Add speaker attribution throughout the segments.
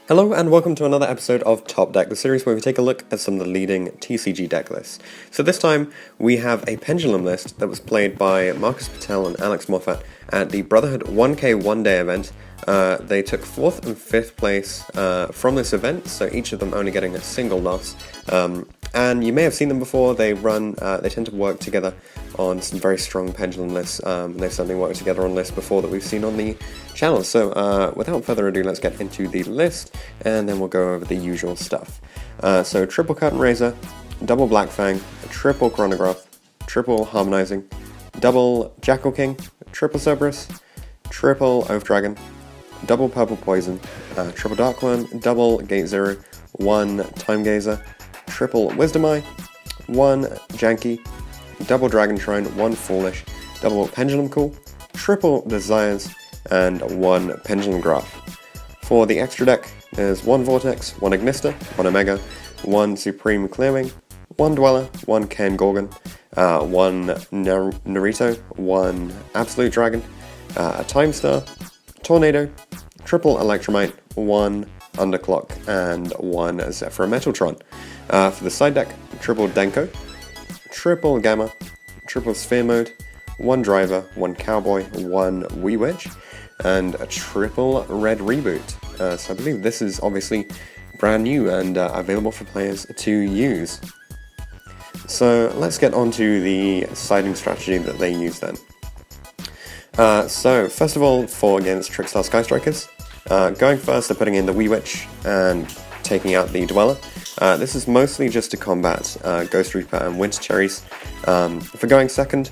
Speaker 1: Hello and welcome to another episode of Top Deck, the series where we take a look at some of the leading TCG deck lists. So this time we have a Pendulum list that was played by Marcus Patel and Alex Moffatt at the Brotherhood 1K One Day event. They took 4th and 5th place from this event, so each of them only getting a single loss. And you may have seen them before. They tend to work together on some very strong Pendulum lists. They've certainly worked together on lists before that we've seen on the channel. So without further ado, let's get into the list, and then we'll go over the usual stuff. So triple Curtain Raiser, double Black Fang, triple Chronograph, triple Harmonizing, double Jackal King, triple Cerberus, triple Oath Dragon, double Purple Poison, triple Darkworm, double Gate Zero, one Time Gazer, triple Wisdom Eye, one Janky, double Dragon Shrine, one Foolish, double Pendulum Call, triple Desires, and one Pendulum Graph. For the extra deck, there's one Vortex, one Ignister, one Omega, one Supreme Clearwing, one Dweller, one Ken Gorgon, one Naruto, one Absolute Dragon, a Time Star, Tornado, triple Electromite, one Underclock, and one Zephyr Metaltron. For the side deck, triple Denko, triple Gamma, triple Sphere Mode, one Driver, one Cowboy, one Wee Witch, and a triple Red Reboot. So I believe this is obviously brand new and available for players to use. So let's get on to the siding strategy that they use then. So first of all, for against Trickstar Sky Strikers, going first, they're putting in the Wee Witch and taking out the Dweller. This is mostly just to combat Ghost Reaper and Winter Cherries. For going second,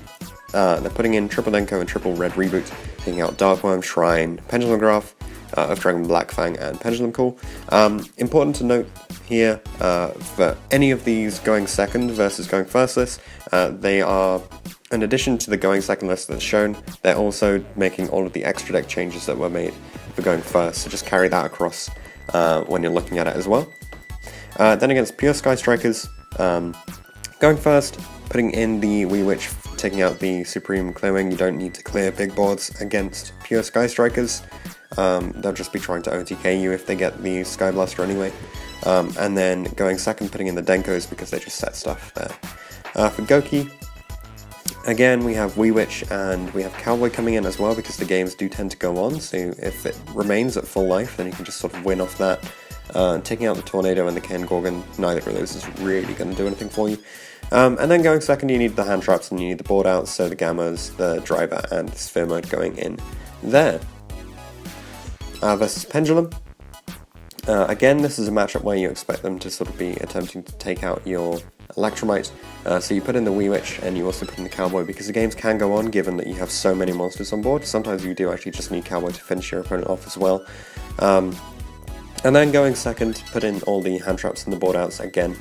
Speaker 1: they're putting in triple Denko and triple Red Reboot, taking out Darkworm, Shrine, Pendulum Graph, Oath Dragon, Black Fang, and Pendulum Call. Important to note here, for any of these going second versus going first lists, they are, in addition to the going second list that's shown, they're also making all of the extra deck changes that were made for going first, so just carry that across when you're looking at it as well. Then against Pure Sky Strikers, going first, putting in the Wee Witch, taking out the Supreme Clearwing. You don't need to clear big boards against Pure Sky Strikers. They'll just be trying to OTK you if they get the Sky Blaster anyway. And then going second, putting in the Denkos because they just set stuff there. For Goki, again, we have Wee Witch and we have Cowboy coming in as well because the games do tend to go on, so if it remains at full life, then you can just sort of win off that. Taking out the Tornado and the Ken Gorgon, neither of those is really going to do anything for you. And then going second, you need the hand traps and you need the board outs, so the Gammas, the Driver, and the Sphere Mode going in there. Versus Pendulum. Again, this is a matchup where you expect them to sort of be attempting to take out your Electromite, so you put in the Wee Witch and you also put in the Cowboy because the games can go on given that you have so many monsters on board. Sometimes you do actually just need Cowboy to finish your opponent off as well. And then going second, put in all the hand traps and the board outs again,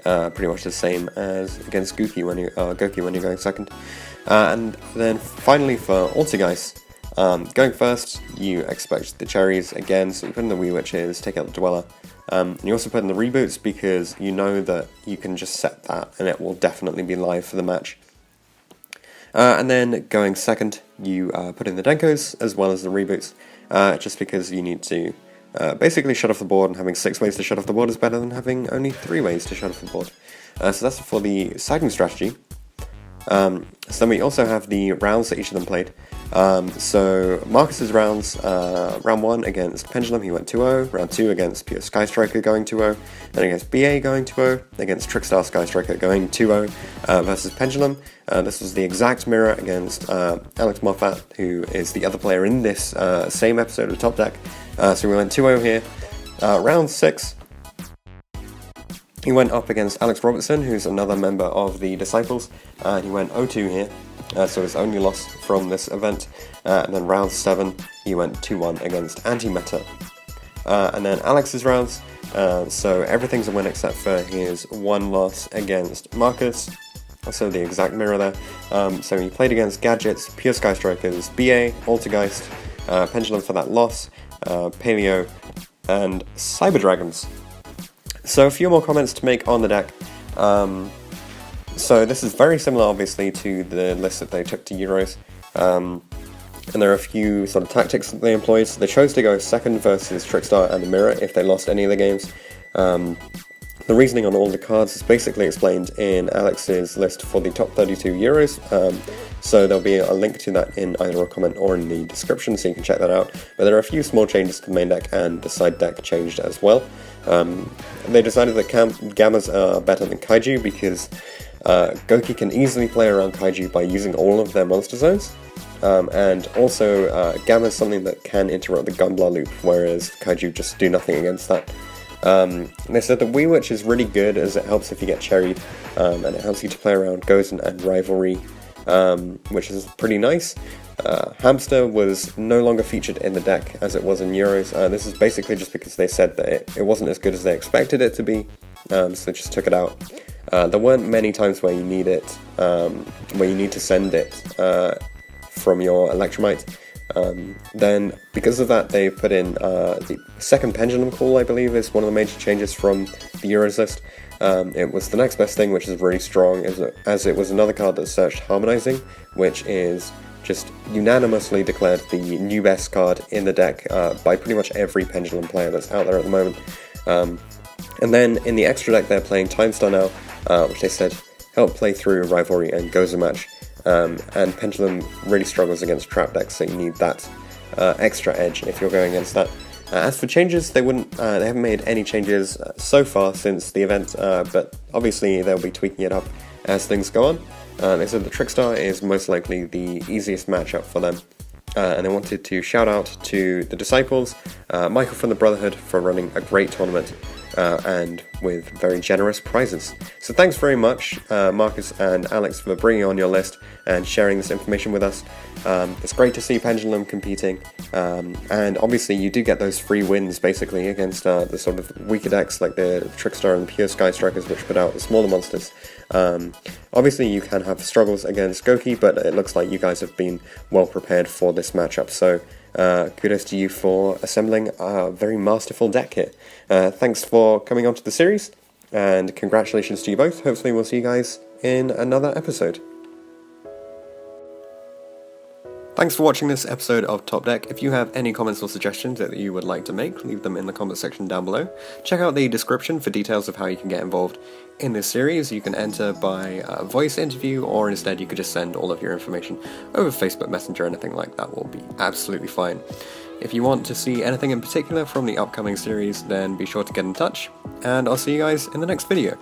Speaker 1: pretty much the same as against Goki when you're going second. And then finally for Altergeist, going first, you expect the cherries again, so you put in the Wee Witches, take out the Dweller. You also put in the reboots because you know that you can just set that and it will definitely be live for the match. And then going second, you put in the Denkos as well as the reboots, just because you need to basically shut off the board, and having 6 ways to shut off the board is better than having only 3 ways to shut off the board. So that's for the siding strategy. So then we also have the rounds that each of them played. So Marcus's rounds, round 1 against Pendulum, he went 2-0, round 2 against Pure Sky Striker going 2-0, then against BA going 2-0, against Trickstar Sky Striker going 2-0, versus Pendulum. This was the exact mirror against Alex Moffatt, who is the other player in this same episode of Top Deck. So we went 2-0 here. Round 6, he went up against Alex Robertson, who's another member of the Disciples. He went 0-2 here. So his only loss from this event. And then round 7, he went 2-1 against Anti-Meta. And then Alex's rounds, so everything's a win except for his 1 loss against Marcus. So the exact mirror there. So he played against Gadgets, Pure Sky Strikers, BA, Altergeist, Pendulum for that loss, Paleo, and Cyber Dragons. So a few more comments to make on the deck. So this is very similar, obviously, to the list that they took to Euros. and there are a few sort of tactics that they employed. So they chose to go second versus Trickstar and the Mirror if they lost any of the games. The reasoning on all the cards is basically explained in Alex's list for the top 32 Euros, so there'll be a link to that in either a comment or in the description, so you can check that out. But there are a few small changes to the main deck, and the side deck changed as well. They decided that Gammas are better than Kaiju because Goki can easily play around Kaiju by using all of their monster zones, and also Gamma is something that can interrupt the Gunblar loop, whereas Kaiju just do nothing against that. They said that Wee Witch is really good as it helps if you get cherried, and it helps you to play around Gozen and Rivalry, which is pretty nice. Hamster was no longer featured in the deck as it was in Euros. This is basically just because they said that it wasn't as good as they expected it to be, so they just took it out. There weren't many times where you need it, where you need to send it from your Electromite. Then, because of that, they put in the second Pendulum call, I believe, is one of the major changes from the Euros list. It was the next best thing, which is really strong, as it was another card that searched Harmonizing, which is just unanimously declared the new best card in the deck by pretty much every Pendulum player that's out there at the moment. And then in the extra deck, they're playing Time Star now, which they said help play through Rivalry and Gozen match. And Pendulum really struggles against trap decks, so you need that extra edge if you're going against that. As for changes, they haven't made any changes so far since the event, but obviously they'll be tweaking it up as things go on. They said the Trickstar is most likely the easiest matchup for them, and they wanted to shout out to the Disciples, Michael from the Brotherhood for running a great tournament, and with very generous prizes. So thanks very much, Marcus and Alex, for bringing on your list and sharing this information with us. It's great to see Pendulum competing, and obviously you do get those free wins basically against the sort of weaker decks like the Trickstar and the Pure Sky Strikers, which put out the smaller monsters. Obviously you can have struggles against Goki, but it looks like you guys have been well prepared for this matchup, so kudos to you for assembling a very masterful deck here. Thanks for coming on to the series, and congratulations to you both. Hopefully we'll see you guys in another episode. Thanks for watching this episode of Top Deck. If you have any comments or suggestions that you would like to make, leave them in the comment section down below. Check out the description for details of how you can get involved in this series. You can enter by voice interview, or instead you could just send all of your information over Facebook Messenger. Anything like that will be absolutely fine. If you want to see anything in particular from the upcoming series, then be sure to get in touch, and I'll see you guys in the next video.